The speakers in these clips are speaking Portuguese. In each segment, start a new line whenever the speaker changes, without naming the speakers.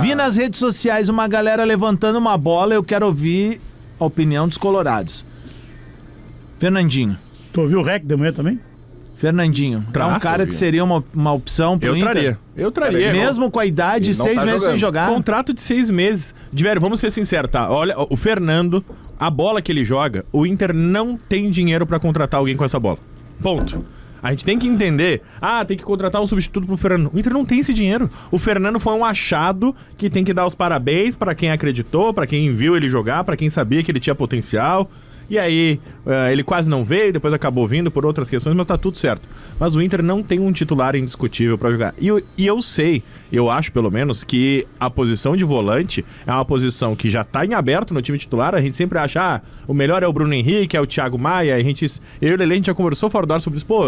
Vi nas redes sociais uma galera levantando uma bola, eu quero ouvir a opinião dos colorados. Fernandinho.
Tu ouviu o REC de manhã também?
Fernandinho. É um cara que seria uma opção pro Inter?
Eu traria.
Mesmo com a idade, 6 meses sem jogar.
Contrato de 6 meses. De velho, vamos ser sinceros, tá? Olha, o Fernando, a bola que ele joga, o Inter não tem dinheiro pra contratar alguém com essa bola. Ponto. A gente tem que entender, tem que contratar um substituto pro Fernando. O Inter não tem esse dinheiro. O Fernando foi um achado que tem que dar os parabéns pra quem acreditou, pra quem viu ele jogar, pra quem sabia que ele tinha potencial. E aí, ele quase não veio, depois acabou vindo por outras questões, mas tá tudo certo. Mas o Inter não tem um titular indiscutível pra jogar. E eu sei, eu acho pelo menos, que a posição de volante é uma posição que já tá em aberto no time titular. A gente sempre acha, o melhor é o Bruno Henrique, é o Thiago Maia. Eu e o Lelê, a gente já conversou fora do ar sobre isso. Pô,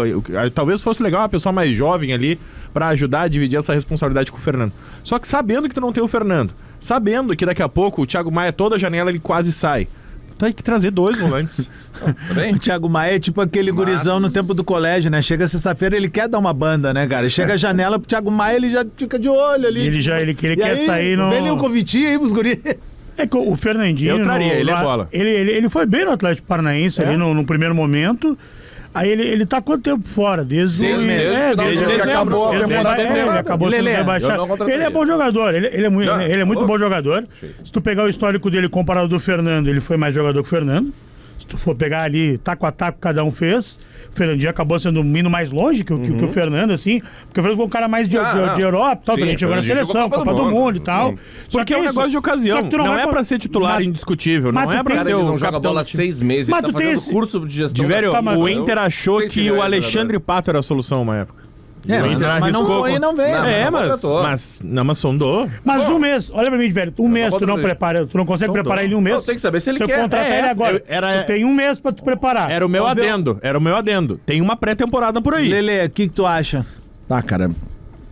talvez fosse legal uma pessoa mais jovem ali pra ajudar a dividir essa responsabilidade com o Fernando. Só que sabendo que tu não tem o Fernando, sabendo que daqui a pouco o Thiago Maia, toda janela, ele quase sai. Tem que trazer 2 volantes.
O Thiago Maia é tipo aquele gurizão no tempo do colégio, né? Chega sexta-feira, ele quer dar uma banda, né, cara? Chega a janela pro Thiago Maia, ele já fica de olho ali.
Ele quer sair no...
Vem ali um convitinho aí pros guris.
É que o Fernandinho...
Eu traria, ele é bola.
Ele foi bem no Atlético Paranaense ali no primeiro momento. Aí ele tá quanto tempo fora? Desde
6 meses.
Desde
que acabou a temporada.
Ele acabou sendo rebaixado. Ele é bom jogador. Ele é muito bom jogador. Se tu pegar o histórico dele comparado do Fernando, ele foi mais jogador que o Fernando. Se tu for pegar ali, taco a taco, cada um fez. O Fernandinho acabou sendo indo mais longe que o Fernando, assim. Porque o Fernando foi um cara mais de Europa, tal. Também jogou na seleção, Copa do Mundo e tal.
Porque é um negócio de ocasião. Não é pra ser titular indiscutível. Não é pra ser
Ele
o
não joga bola há 6 meses. Ele tá fazendo curso de gestão.
O Inter achou que o Alexandre Pato era a solução uma época.
Mas não foi e não veio.
Mas sondou.
Mas um mês, olha pra mim, velho, um mês tu não prepara, tu não consegue preparar ele em um mês.
Tem que saber se ele quer.
Eu contratar ele agora, tu tem um mês pra tu preparar.
Era o meu adendo. Tem uma pré-temporada por aí.
Lelê, o que tu acha?
Cara,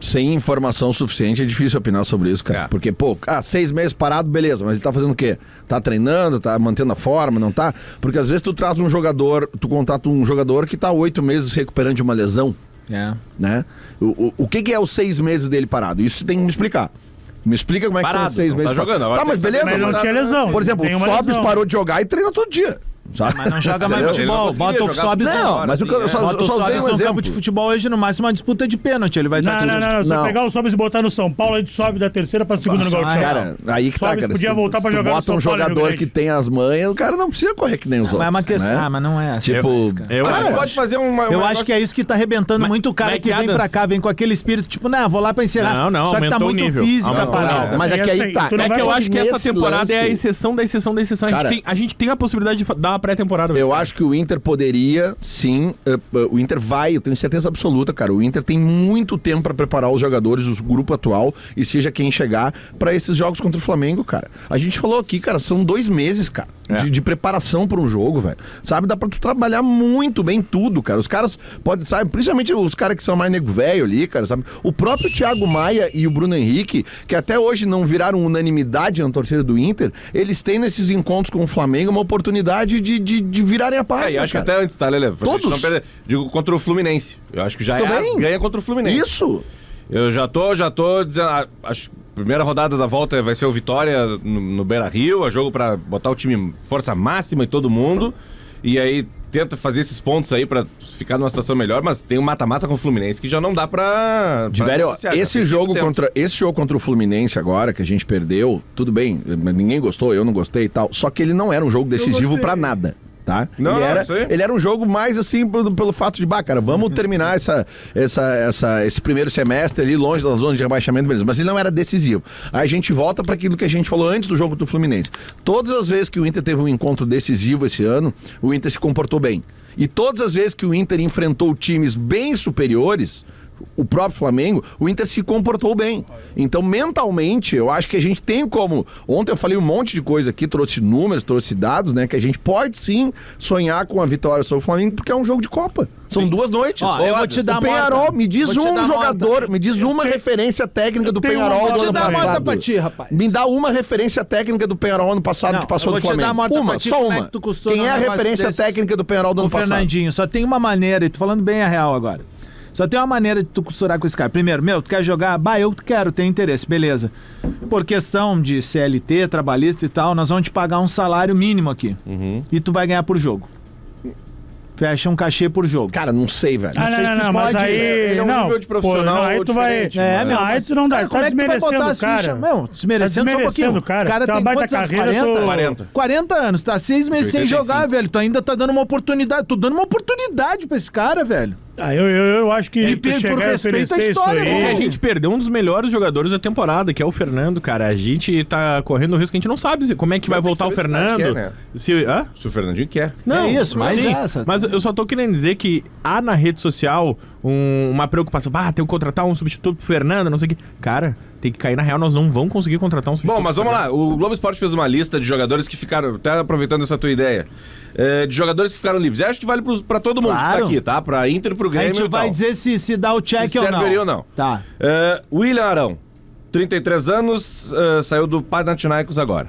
sem informação suficiente é difícil opinar sobre isso, cara. Porque, 6 meses parado, beleza, mas ele tá fazendo o quê? Tá treinando, tá mantendo a forma, não tá? Porque às vezes tu traz um jogador, tu contrata um jogador que tá 8 meses recuperando de uma lesão. Né? O que é os 6 meses dele parado? Isso tem que me explicar. Me explica como é que são os 6 meses.
Tá jogando.
Tá, mas beleza.
Mas não tinha lesão.
Por exemplo, o Sobis parou de jogar e treina todo dia. Sabe?
Mas não joga mais futebol. Bota o Sobis
mas eu só usei um
no campo de futebol hoje, no máximo uma disputa de pênalti. Ele vai estar
Não. Se pegar o Sobis e botar no São Paulo, a gente sobe da terceira pra segunda no Gauchão.
Cara, aí que tá, cara.
Podia voltar pra jogar no
São Paulo. Bota um jogador que tem as manhas, o cara não precisa correr que nem os outros.
É uma questão, mas não é assim.
Pode fazer
eu acho que é isso que tá arrebentando muito o cara que vem pra cá, vem com aquele espírito, tipo, vou lá pra encerrar.
Não,
só que tá muito física a parada.
Mas é que aí tá.
É que eu acho que essa temporada é a exceção da exceção da exceção. A gente tem a possibilidade de dar uma pré-temporada.
Eu acho que o Inter poderia, sim, o Inter vai, eu tenho certeza absoluta, cara, o Inter tem muito tempo pra preparar os jogadores, o grupo atual, e seja quem chegar, pra esses jogos contra o Flamengo, cara. A gente falou aqui, cara, são 2 meses, cara, de preparação pra um jogo, velho. Sabe, dá pra tu trabalhar muito bem tudo, cara. Os caras podem, sabe, principalmente os caras que são mais nego velho ali, cara, sabe? O próprio Thiago Maia e o Bruno Henrique, que até hoje não viraram unanimidade na torcida do Inter, eles têm nesses encontros com o Flamengo uma oportunidade de virarem a página.
Eu acho que até antes, tá, Lelê?
Todos?
Digo, contra o Fluminense. Eu acho que já ganha contra o Fluminense.
Isso!
Eu já tô dizendo, acho que a primeira rodada da volta vai ser o Vitória no Beira-Rio, é jogo pra botar o time força máxima em todo mundo, e aí tenta fazer esses pontos aí pra ficar numa situação melhor, mas tem um mata-mata com o Fluminense que já não dá pra...
Esse jogo contra o Fluminense agora, que a gente perdeu, tudo bem, ninguém gostou, eu não gostei e tal, só que ele não era um jogo decisivo pra nada. Tá?
Não,
ele era um jogo mais assim pelo fato de, cara, vamos terminar esse primeiro semestre ali longe da zona de rebaixamento, beleza, mas ele não era decisivo. Aí a gente volta para aquilo que a gente falou antes do jogo do Fluminense. Todas as vezes que o Inter teve um encontro decisivo esse ano, o Inter se comportou bem. E todas as vezes que o Inter enfrentou times bem superiores, o próprio Flamengo, o Inter se comportou bem. Então, mentalmente, eu acho que a gente tem como... Ontem eu falei um monte de coisa aqui, trouxe números, trouxe dados, né? Que a gente pode sim sonhar com a vitória sobre o Flamengo, porque é um jogo de Copa. São 2 noites.
Eu vou te dar
o Penharol, me diz um jogador, me diz uma referência técnica do Penharol do ano passado.
Vou te dar a pra ti, rapaz.
Me dá uma referência técnica do Penharol ano passado que passou do Flamengo. Só uma. Quem é a referência técnica do Penharol do ano passado?
Fernandinho, só tem uma maneira, e tô falando bem a real agora. Só tem uma maneira de tu costurar com esse cara. Primeiro, tu quer jogar? Eu quero, tenho interesse, beleza. Por questão de CLT, trabalhista e tal, nós vamos te pagar um salário mínimo aqui. E tu vai ganhar por jogo. Fecha um cachê por jogo.
Cara, não sei, velho.
Não, mas aí...
Ele é um nível de profissional
aí tu vai... aí tu não dá,
Cara, como é que tu vai botar as
cara.
fichas? Meu, desmerecendo só um pouquinho.
O cara
tem
uma baita
quantos anos?
carreira,
40 anos, tá 6 meses sem
85.
jogar, velho. Tu ainda tá dando uma oportunidade. Tô dando uma oportunidade pra esse cara, velho.
Eu acho que
por
chegar a
respeito à
oferecer
história,
isso
né?
Porque
aí...
a gente perdeu um dos melhores jogadores da temporada, que é o Fernando, cara. A gente tá correndo o risco, a gente não sabe como é que vai voltar o Fernando.
quer, né?
Se
Se o Fernandinho quer.
Não,
É isso, mas
sim,
essa-
mas eu só tô querendo dizer que há na rede social uma preocupação. Tem que contratar um substituto pro Fernando, não sei o que. Cara, tem que cair na real, nós não vamos conseguir contratar um substituto.
Bom, mas vamos lá. O Globo Esporte fez uma lista de jogadores que ficaram, até aproveitando essa tua ideia, de jogadores que ficaram livres. Eu acho que vale pra todo mundo que
Claro.
tá aqui, tá? Pra Inter, pro
A
Grêmio
gente
e
vai
tal.
dizer se dá o check
Se
ou não.
serviria ou não.
Tá.
William Arão, 33 anos, saiu do Panathinaikos agora.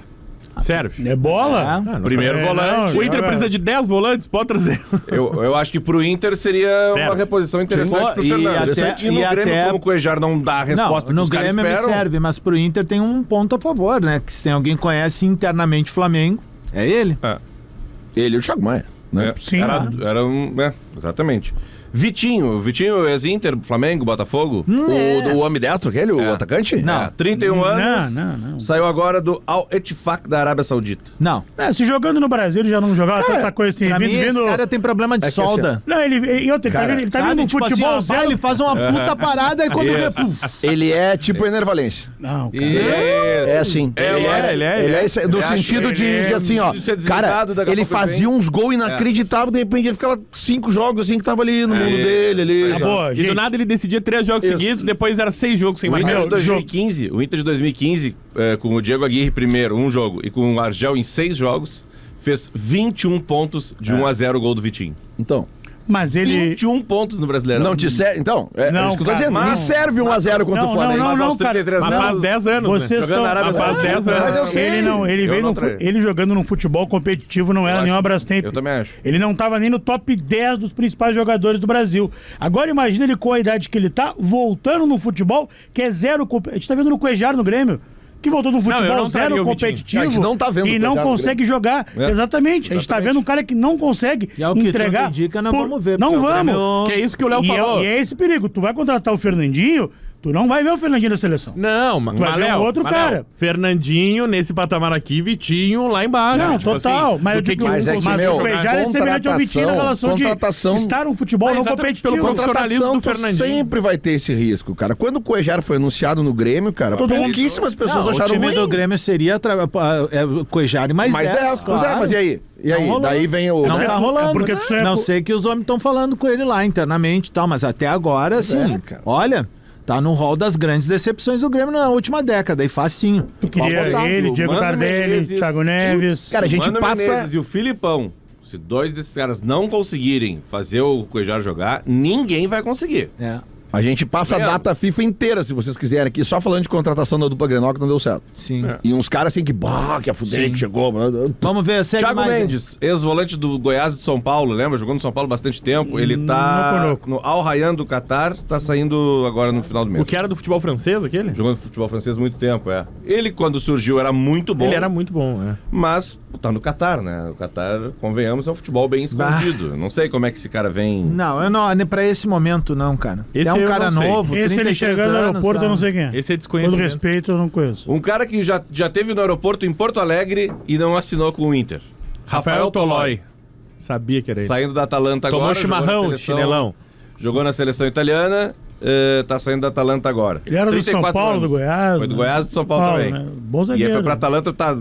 Serve.
É bola?
Primeiro volante.
O Inter precisa de 10 volantes, pode trazer.
Eu acho que pro Inter seria
Certo.
uma reposição interessante
Sim.
pro
E
Fernando.
até-
Interessante. E no
e
Grêmio,
até-
como o Cuejar não dá a resposta
Não,
que os
no
caras
Grêmio me
esperam...
serve, mas pro Inter tem um ponto a favor, né? Que se tem alguém que conhece internamente o Flamengo, é ele.
Ele e o Thiago Maia. Né?
Sim.
Era um... exatamente. Vitinho, ex-Inter, Flamengo, Botafogo.
O ambidestro, aquele, o atacante?
Não.
31 anos.
Não.
Saiu agora do Al Ettifaq da Arábia Saudita.
Não.
Se jogando no Brasil, ele já não jogava tanta coisa assim.
Pra mim, esse cara tem problema de
que
solda.
Não, ele tá vindo no
Tipo assim,
futebol
ó, vai,
zero.
ele faz uma puta parada e quando vê... pum.
Ele é tipo Ener Valencia.
Não, cara.
É assim.
Ele é.
Esse- no
Ele acha-
sentido de
ele é-
assim, ó.
de ser
Cara,
desligado, daqui a
ele
pouco
fazia uns gols inacreditáveis, de repente ele ficava 5 jogos assim que tava ali no mundo dele. Ali,
Acabou,
E do
gente.
nada ele decidia 3 jogos seguidos, depois era 6 jogos sem
O
marcar.
Inter de 2015, com o Diego Aguirre primeiro, um jogo, e com o Argel em 6 jogos, fez 21 pontos de 1-0 o gol do Vitinho.
Então.
Mas ele...
21 pontos no Brasileirão.
Não te serve. Então,
Não,
isso que eu tô
cara,
dizendo.
não.
Me serve 1x0 contra o Flamengo.
mas aos
cara.
33
Mas
anos,
faz 10 anos,
Vocês
né?
estão...
Jogando na Arábia
Faz 10 anos.
Mas eu sei.
Ele
Eu
veio
não traí.
ele jogando num futebol competitivo não era
acho-
nenhuma Brastemp.
eu também acho.
Ele não tava nem no top 10 dos principais jogadores do Brasil. Agora imagina ele com a idade que ele tá, voltando no futebol, que é zero... A gente tá vendo no Cuejar no Grêmio, que voltou num
eu
futebol
não traria
zero
o Vitinho.
competitivo
A gente não tá vendo
e
o
não
Cuejar no
consegue jogar.
É.
Exatamente. A gente tá vendo um cara que não consegue
E é o que
entregar.
tudo indica, não vamos ver.
Não
porque o
vamos.
Grêmio-
Que é isso que o Léo
E
falou.
é esse perigo. Tu vai contratar o Fernandinho, tu não vai ver o Fernandinho da seleção.
Não, mas
vai ver
Léo,
um outro
mas, Léo,
cara.
Fernandinho nesse patamar aqui, Vitinho lá embaixo.
Não,
Tipo
total.
assim,
mas eu
do que
digo,
que
Mas é que,
mas
meu,
o Cuejar é semelhante ao Vitinho na relação
contratação-
de estar num futebol
Mas
não
exatamente
competitivo.
pelo profissionalismo do
Tu
Fernandinho.
sempre vai ter esse risco, cara. Quando o Cuejar foi anunciado no Grêmio, cara,
Todo mundo-
pouquíssimas pessoas
Não, o
acharam
time
ruim.
do Grêmio seria Cuejar e mais
Mas
10,
pois é, mas e aí? E aí?
rolou.
Daí vem o...
Não
né?
tá rolando.
porque tu sonha
Não
com-
sei que os homens estão falando com ele lá internamente e tal, mas até agora, sim.
cara.
Olha, tá no rol das grandes decepções do Grêmio na última década, e facinho.
Tu queria
botar.
ele,
O
Diego
Mano
Tardelli,
Menezes
Thiago Neves.
Cara, a gente
Mano
passa...
Menezes e o Filipão, se 2 desses caras não conseguirem fazer o Cuejar jogar, ninguém vai conseguir.
É,
A gente passa a
Vendo?
data FIFA inteira, se vocês quiserem aqui, só falando de contratação da dupla Grenal que não deu certo.
sim.
E uns caras assim que, que a fuder que chegou.
Vamos ver, segue
Thiago
mais.
Mendes, ex-volante do Goiás e do São Paulo, lembra? Jogou no São Paulo bastante tempo. Ele tá
Noco.
no Al Rayyan do Catar, tá saindo agora no final do mês.
O que era do futebol francês, aquele?
Jogou no futebol francês há muito tempo, é. Ele, quando surgiu, era muito bom.
Ele era muito bom, é.
Mas tá no Catar, né? O Catar, convenhamos, é um futebol bem escondido. Não sei como é que esse cara vem...
Não, eu não, pra esse momento não, cara.
Esse
é um
eu
cara
não sei.
novo,
Esse ele
33
chegando no
anos,
aeroporto,
tá?
eu não sei quem é.
Esse é
Todo
desconhecimento.
respeito, eu não conheço.
Um cara que já teve no aeroporto em Porto Alegre e não assinou com o Inter.
Rafael Tolói. Sabia que era ele.
Saindo da Atalanta
Tomou
agora. jogou na
chimarrão,
seleção-
chinelão.
Jogou na seleção italiana, tá saindo da Atalanta agora.
Ele era do São
34
Paulo,
anos.
do Goiás.
Foi do
né?
Goiás e do São Paulo também.
Né? Bom
E
zagueiro.
aí foi pra Atalanta, tá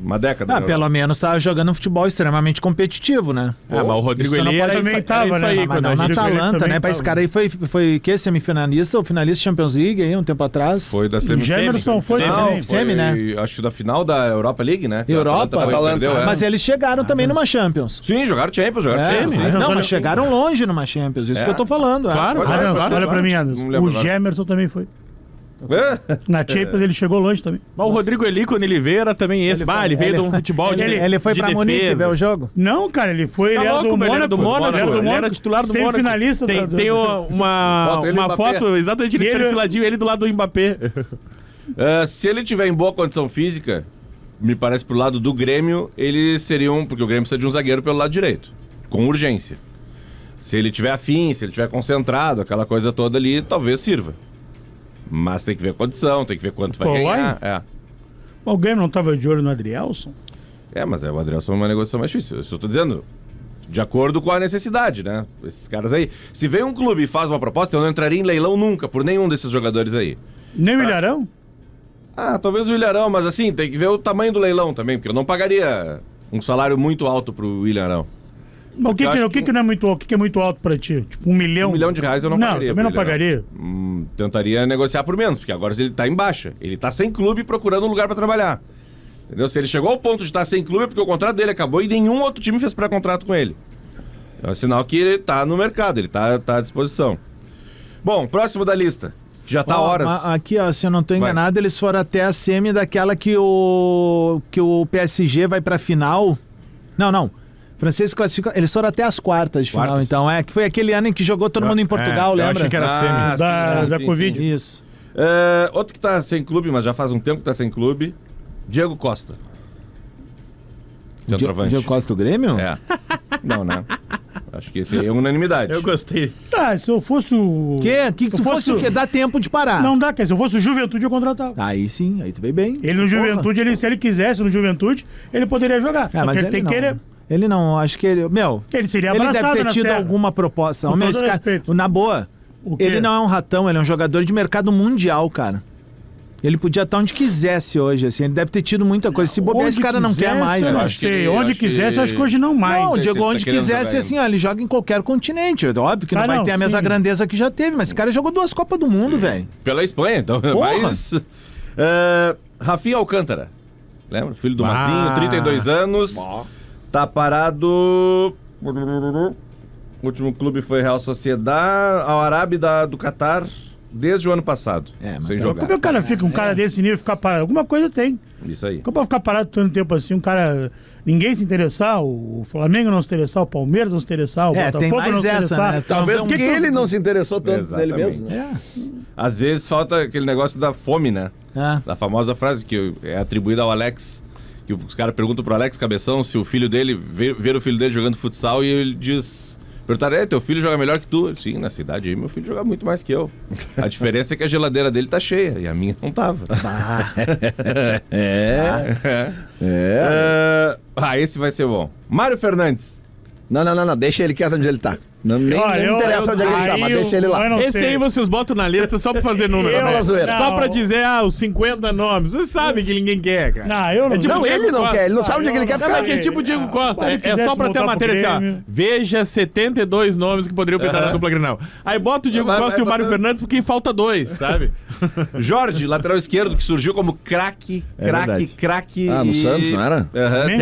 uma década.
Ah,
né?
pelo menos tá jogando um futebol extremamente competitivo, né?
Ah, mas o Rodrigo
isso tu não
Eli
pode
era
também
isso,
tava,
era isso
né?
aí.
Mas
Mas
quando
não
a
na
gente...
Atalanta,
também
né? Pra
tava.
esse cara aí foi que? Semifinalista ou finalista Champions League aí, um tempo atrás?
Foi da
O
semi.
Gemerson foi
Não,
também.
Semi, né?
Acho que da final da Europa League, né? Que a
Europa?
foi,
Atalanta.
perdeu, é.
Mas eles chegaram também numa Champions.
Sim, jogaram Champions, jogaram
É,
semi.
mas
não,
olha-
mas chegaram longe numa Champions, isso
É.
que eu tô falando. é.
Claro,
Pode ser,
Adams,
pode ser,
olha pra
claro.
mim, Adams.
Não lembro
O
agora.
Gemerson também foi. Na Champions ele chegou longe também.
Mas o Rodrigo Eli, quando ele veio, era também esse. Ele veio de um futebol de
Ele foi pra
defesa.
Munique ver o jogo?
Não, cara, ele foi.
Tá
Ele era
louco,
do
meu, ele era
Mônaco.
do Mônaco. Ele era titular do Mônaco.
Semifinalista
Tem uma foto exatamente ele perfiladinho, ele do lado do Mbappé.
Se ele tiver em boa condição física, me parece pro lado do Grêmio, eles seriam... Porque o Grêmio precisa de um zagueiro pelo lado direito, com urgência. Se ele tiver afim, se ele tiver concentrado, aquela coisa toda ali, talvez sirva. Mas tem que ver a condição, tem que ver quanto vai ganhar.
O Grêmio não tava de olho no Adrielson?
Mas o Adrielson é uma negociação mais difícil. Eu só tô dizendo, de acordo com a necessidade, né? Esses caras aí. Se vem um clube e faz uma proposta, eu não entraria em leilão nunca por nenhum desses jogadores aí.
Nem o Ilharão?
Talvez o Ilharão, mas assim, tem que ver o tamanho do leilão também, porque eu não pagaria um salário muito alto pro Ilharão.
Mas o que não é muito alto? O que é muito alto pra ti? Tipo, R$1 milhão?
R$1 milhão eu não pagaria.
Também não pagaria.
Tentaria negociar por menos, porque agora ele tá em baixa. Ele tá sem clube procurando um lugar pra trabalhar. Entendeu? Se ele chegou ao ponto de estar sem clube é porque o contrato dele acabou e nenhum outro time fez pré-contrato com ele. É um sinal que ele tá no mercado, ele tá à disposição. Bom, próximo da lista. Já tá horas.
Aqui, se eu não tô enganado, eles foram até a semi daquela que o PSG vai pra final. Não. Francês classifica. Eles foram até as quartas de final, então. Que foi aquele ano em que jogou todo mundo em Portugal, lembra?
Eu achei que era semi.
Da Covid.
Sim.
Isso.
Outro que tá sem clube, mas já faz um tempo que tá sem clube. Diego Costa.
Diego Costa do Grêmio?
Não, né? Acho que esse aí é unanimidade.
Eu gostei.
Se eu fosse o...
Que tu fosse o quê? Dá tempo de parar.
Não dá, se eu fosse o Juventude eu contratava.
Aí sim, aí tu veio bem.
Ele no Juventude, se ele quisesse no Juventude, ele poderia jogar.
Mas ele tem que querer... Ele não, acho que ele...
Ele seria abraçado.
Ele deve ter tido alguma proposta. Na boa, ele não é um ratão, ele é um jogador de mercado mundial, cara. Ele podia estar onde quisesse hoje, assim. Ele deve ter tido muita coisa. Se bobear, esse cara não quer mais,
eu
eu
acho. Onde quisesse, eu acho que hoje não mais.
Não, Diego, onde quisesse, assim, ele joga em qualquer continente. Óbvio que não vai ter a mesma grandeza que já teve, mas esse cara jogou 2 Copas do Mundo, velho.
Pela Espanha, então. Mas... Rafinha Alcântara. Lembra? Filho do Mazinho, 32 anos. Tá parado... O último clube foi Real Sociedad, Al Arabi do Catar... Desde o ano passado, sem jogar.
Como o cara fica, um cara desse nível, ficar parado? Alguma coisa tem.
Isso aí.
Como pode ficar parado tanto tempo assim, um cara... Ninguém se interessar, o Flamengo não se interessar, o Palmeiras não se interessar, o Botafogo não se interessar.
Né? Talvez porque ele não se interessou tanto nele mesmo.
Né? Às vezes falta aquele negócio da fome, né? Da famosa frase que é atribuída ao Alex, que os caras perguntam pro Alex Cabeção se o filho dele, ver o filho dele jogando futsal e ele diz... Perguntaram, teu filho joga melhor que tu? Sim, na cidade aí meu filho joga muito mais que eu. A diferença é que a geladeira dele tá cheia e a minha não tava. Esse vai ser bom. Mário Fernandes.
Não, deixa ele quieto onde ele tá. Não me interessa onde ele tá, mas deixa ele lá.
Esse aí vocês botam na lista só pra fazer número. Só pra dizer, os 50 nomes. Você sabe que ninguém quer, cara.
Não, eu não.
Não, ele não quer, ele não sabe onde ele quer ficar.
É tipo o Diego Costa. É só pra ter a matéria assim, ó. Veja 72 nomes que poderiam pintar na dupla Grenal. Aí bota o Diego Costa e o Mário Fernandes porque falta 2, sabe?
Jorge, lateral esquerdo, que surgiu como craque.
No Santos, não era?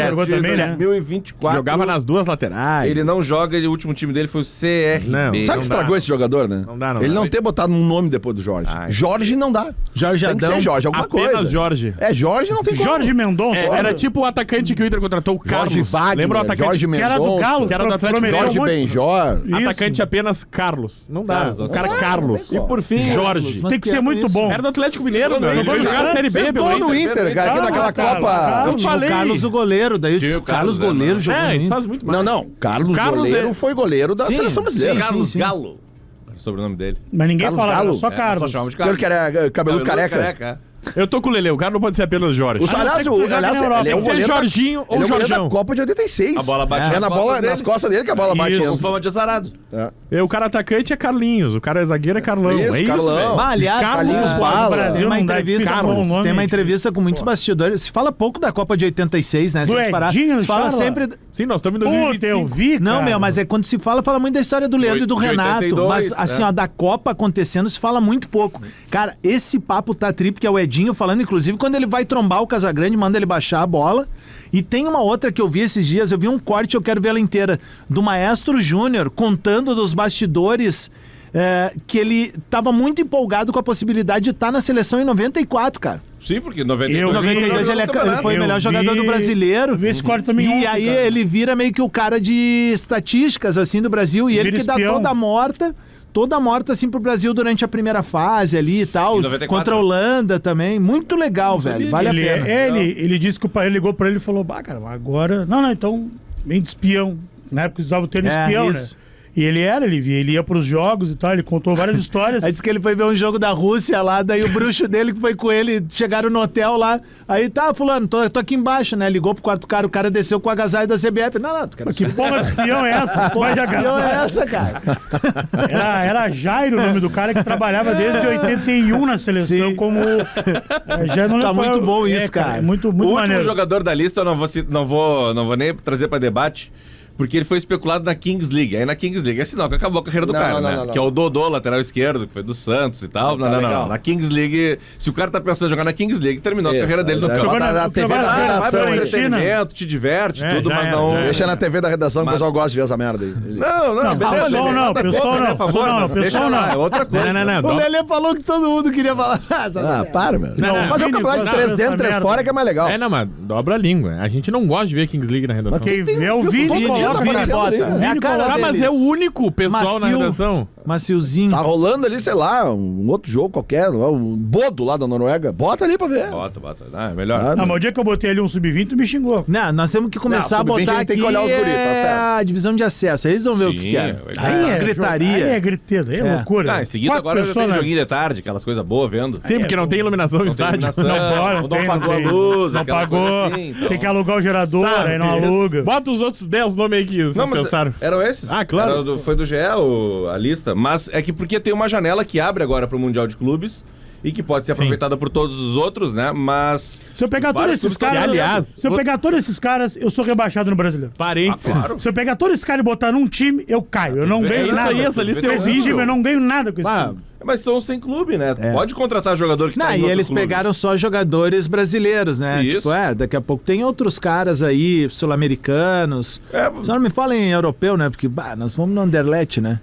Jogou também, né?
2024.
Jogava nas duas laterais.
Ele não joga, o último time dele foi o CR.
Sabe que estragou esse jogador, né?
Não dá.
Ele não ter botado um nome depois do Jorge. Jorge não dá.
Jorge
tem que
Adão.
ser Jorge, alguma
Apenas
coisa.
Jorge.
Jorge não tem como.
Jorge Mendonça.
Era tipo o atacante que o Inter contratou, o Carlos.
Jorge Wagner,
Lembra o atacante?
Jorge Mendonça.
Que era do Galo.
Que era do Atlético.
Jorge Benjor.
Atacante apenas Carlos. Não dá. O cara Carlos.
E
por fim,
Jorge.
Tem que ser muito bom.
Era do Atlético Mineiro, meu. Ele vai jogar a Série B
Fez
pelo
gol no Inter, cara, aqui naquela Copa.
Eu tinha o Carlos, o goleiro. Daí eu disse, o Carlos, goleiro, jogou no
isso
Inter.
faz muito mais.
Não. Carlos goleiro foi goleiro da seleção brasileira.
Carlos Galo. O sobrenome dele.
Mas ninguém
Carlos
fala,
Galo?
só Carlos.
Só chamava de
Aquele que era cabeludo careca.
Eu tô com o Lele, o cara não pode ser apenas Jorge.
Aliás, ele é o goleiro
Jorginho ou Jorjão.
da Copa de 86.
A bola bate
nas costas dele que a bola bate.
Com fama de azarado.
O cara atacante é Carlinhos, o cara zagueiro é Carlão.
Isso,
é isso,
Carlão.
velho.
Aliás,
Carlinhos Bala.
Tem uma entrevista com muitos bastidores. Se fala pouco da Copa de 86, né?
Do Edinho,
se fala sempre...
Sim, nós estamos em 2025.
Eu vi,
Não, mas é quando se fala muito da história do Leandro e do
De
Renato.
82,
mas, assim, da Copa acontecendo, se fala muito pouco. Cara, esse papo tá tri, porque é o Edinho falando, inclusive, quando ele vai trombar o Casagrande, manda ele baixar a bola. E tem uma outra que eu vi esses dias, eu vi um corte, eu quero ver ela inteira, do Maestro Júnior contando dos bastidores que ele tava muito empolgado com a possibilidade de estar na seleção em 94, cara.
Sim, porque em
Em
92...
92 ele foi o melhor jogador do brasileiro.
Eu vi esse corte também
E
ontem,
aí
cara.
ele vira meio que o cara de estatísticas, assim, do Brasil. E ele
Vira
que dá
espião.
toda morta, assim, pro Brasil durante a primeira fase ali e tal.
Em 94.
Contra a Holanda também. Muito legal, velho. Vale a pena.
Ele disse que o pai ligou pra ele e falou, cara, agora... Não, então, vem de espião. Na época usava o termo espião,
isso.
né? E ele ia pros jogos e tal, ele contou várias histórias.
Aí disse que ele foi ver um jogo da Rússia lá, daí o bruxo dele que foi com ele, chegaram no hotel lá, aí tá, fulano, tô aqui embaixo, né? Ligou pro quarto cara, o cara desceu com o agasalho da CBF. Não, tu quer
Que porra de espião é essa? Tu vai de
espião é
agasalho.
essa, cara?
Era Jairo o nome do cara que trabalhava desde 81 na seleção
Sim.
como... já não
Tá
lembro
muito
qual-
bom isso, cara.
É muito
O último
maneiro.
jogador da lista eu não vou nem trazer pra debate, porque ele foi especulado na Kings League. Aí na Kings League é sinal que acabou a carreira do cara, né? Que é o Dodô, lateral esquerdo, que foi do Santos e tal. Não. Na Kings League, se o cara tá pensando em jogar na Kings League, terminou a carreira dele no campo.
Jogou
Bota na TV da
jogou na
redação,
Fiorentina.
Entretenimento, te diverte,
É,
tudo,
já
mas
era,
não...
já era.
Deixa na TV da redação que o pessoal gosta de ver essa merda aí.
Não, beleza.
pessoal
ele
não,
nada
pessoal
contra,
não,
a favor,
pessoal não,
mas deixa
pessoal
lá,
não.
é outra coisa.
O Lelê falou que todo mundo queria falar.
Ah, para, meu.
Não,
Fazer um
Vini,
campeonato de
não,
3
essa
dentro, 3
merda.
fora que é mais legal.
Não, mas dobra a língua. A gente não gosta de ver Kings League na redação.
Quem vê o Vini,
todo dia
coloca
tá
pra-
aparecendo
bota.
ali.
É a
Vini
cara
coloca-
Ah, mas
deles.
é o único pessoal na
Macio.
redação.
Maciozinho.
Tá rolando ali, sei lá, um outro jogo qualquer, um Bodo lá da Noruega. Bota ali pra ver.
Bota. É melhor.
Ah,
Não, mas o dia que eu botei ali um sub-20, tu me xingou.
Não, nós temos que começar
Não,
a botar
sub-20 a gente
aqui
tem que olhar os guri, tá certo.
a divisão de acesso. Aí eles vão ver o
Sim,
que é.
é
Aí é gritaria.
Aí é griteiro, aí é loucura.
Ah, em seguida
Quatro
agora já tem
pessoas, né?
joguinho de tarde, aquelas coisas boas vendo.
Sim, porque não tem iluminação no
Não tem
estádio.
iluminação.
Não
apagou a
tem.
luz,
Não
aquela
pagou.
coisa assim, então.
Tem que alugar o gerador, aí não
isso.
aluga.
Bota os outros 10 nomes aí que vocês
Não, mas
pensaram.
eram esses?
Ah, claro.
Foi do GE a lista. Mas é que porque tem uma janela que abre agora pro Mundial de Clubes e que pode ser aproveitada por todos os outros, né? Mas...
Se eu pegar todos
vários
esses
clubes
caras.
estão
aliás,
Se eu pegar todos esses caras, eu sou rebaixado no brasileiro.
Parênteses.
claro.
Se eu pegar todos esses caras e botar num time, eu caio. Eu não
É
ganho
isso
nada.
aí, essa lista é
Esse
horrível.
time eu não ganho nada com esse
Ah,
time.
Mas são sem clube, né? Pode contratar jogador que
Não,
tá em
e
outro
eles
clube.
pegaram só jogadores brasileiros, né?
Isso.
Tipo, daqui a pouco tem outros caras aí, sul-americanos. Só não me falem em europeu, né? Porque, nós vamos no Anderlecht, né?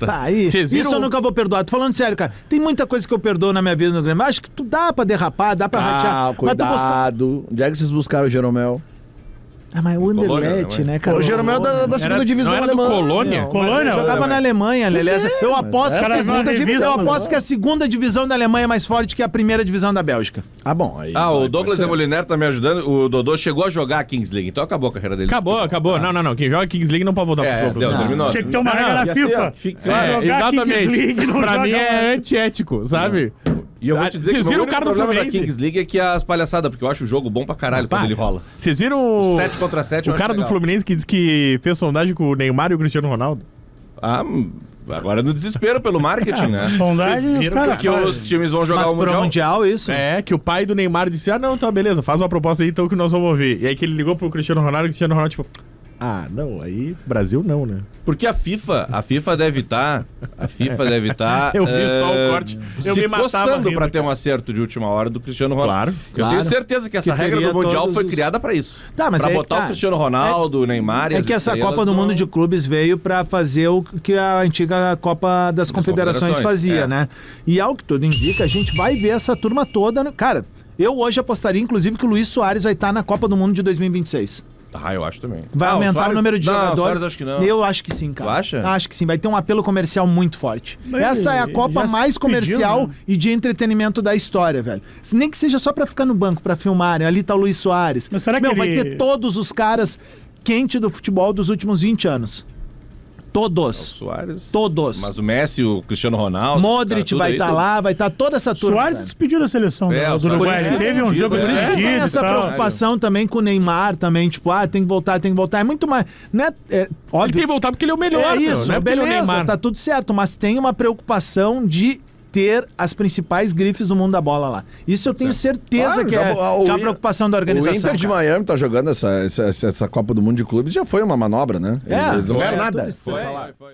Tá, aí,
Vocês viram
isso eu nunca vou perdoar. Tô falando sério, cara. Tem muita coisa que eu perdoo na minha vida no Grêmio. Acho que tu dá pra derrapar, dá pra ratear. Mas tu busca...
Cuidado. Onde é que vocês buscaram o Jeromel?
mas o
Colônia,
Anderlecht,
né?
né, cara?
O Jeromel é da segunda divisão
não era do
alemã.
Colônia?
Mas
Colônia,
ele jogava
Alemanha.
na Alemanha, Lelê. Eu aposto
é
que a
a
segunda
revista,
divisão, eu
mano.
aposto que a segunda divisão da Alemanha é mais forte que a primeira divisão da Bélgica.
Ah, bom. Aí
O
vai,
Douglas
pode ser.
Demoliner tá me ajudando. O Dodô chegou a jogar a Kings League, então acabou a carreira dele.
Acabou. Não. Quem joga Kings League não pode voltar pro
É,
futebol
deu,
profissional.
terminou.
Tinha que ter uma regra na
ia ser,
FIFA.
ó, fixa.
Se jogar
Exatamente.
Kings League, não
Pra
joga
mim é
mais.
antiético, sabe?
E eu vou te dizer
Vocês
que
viram
o
o cara do
problema da
Fluminense?
Kings League é que as palhaçadas, porque eu acho o jogo bom pra caralho quando ele rola.
Vocês viram o
7 contra 7 eu
o
acho
cara do
legal.
Fluminense que disse que fez sondagem com o Neymar e o Cristiano Ronaldo?
Agora no desespero pelo marketing, né?
Sondagem, os caras
Porque os times vão jogar
Mas
o
pro
Mundial.
Mundial, isso.
É, que o pai do Neymar disse: não, tá, beleza, faz uma proposta aí então que nós vamos ouvir. E aí que ele ligou pro Cristiano Ronaldo e o Cristiano Ronaldo, tipo, não, aí Brasil não, né?
Porque a FIFA deve estar.
Eu vi só o corte. Eu
se
me matava
coçando
rindo,
pra ter
cara.
um acerto de última hora do Cristiano Ronaldo.
Claro,
Eu
claro.
tenho certeza que essa
Que
regra
teria
do Mundial
todos
foi
os-
criada pra isso.
Tá, mas
pra
aí
botar
tá.
o Cristiano Ronaldo, o Neymar e
É
as
que essa
estrelas
Copa do Mundo de Clubes veio pra fazer o que a antiga Copa das Confederações fazia,
é.
né? E ao que tudo indica, a gente vai ver essa turma toda. Cara, eu hoje apostaria, inclusive, que o Luiz Soares vai estar na Copa do Mundo de 2026.
Eu acho também.
Vai aumentar
Soares-
o número de
não,
jogadores.
Soares acho que não.
Eu acho que sim, cara.
Tu acha?
Acho que sim. Vai ter um apelo comercial muito forte.
Mas
Essa é a
ele
Copa
já se
mais comercial
despediu, né?
e de entretenimento da história, velho. Nem que seja só pra ficar no banco, pra filmarem. Ali tá o Luiz Soares.
Mas será que
vai
ele-
ter todos os caras quentes do futebol dos últimos 20 anos. Todos.
Soares.
Todos.
Mas o Messi, o Cristiano Ronaldo.
Modric vai estar lá, vai estar toda essa turma.
Soares
velho.
despediu da seleção
É,
do
o Soares
Uruguai. Ele
foi
teve um jogo
por isso que
Por isso que tem
decidido e
essa
tal.
preocupação também com o Neymar também, tipo, tem que voltar, tem que voltar. É muito mais, né? É,
Ele
óbvio.
tem que voltar porque ele é o melhor,
É
meu,
isso,
não é porque ele é o
beleza,
Neymar.
tá tudo certo, mas tem uma preocupação de ter as principais grifes do mundo da bola lá. Isso eu tenho certeza
Claro,
que é a preocupação da
O
organização.
Inter de
cara.
Miami tá jogando essa Copa do Mundo de Clubes, já foi uma manobra, né? Eles não
foi,
ganharam
é
nada.
tudo estranho.
Foi.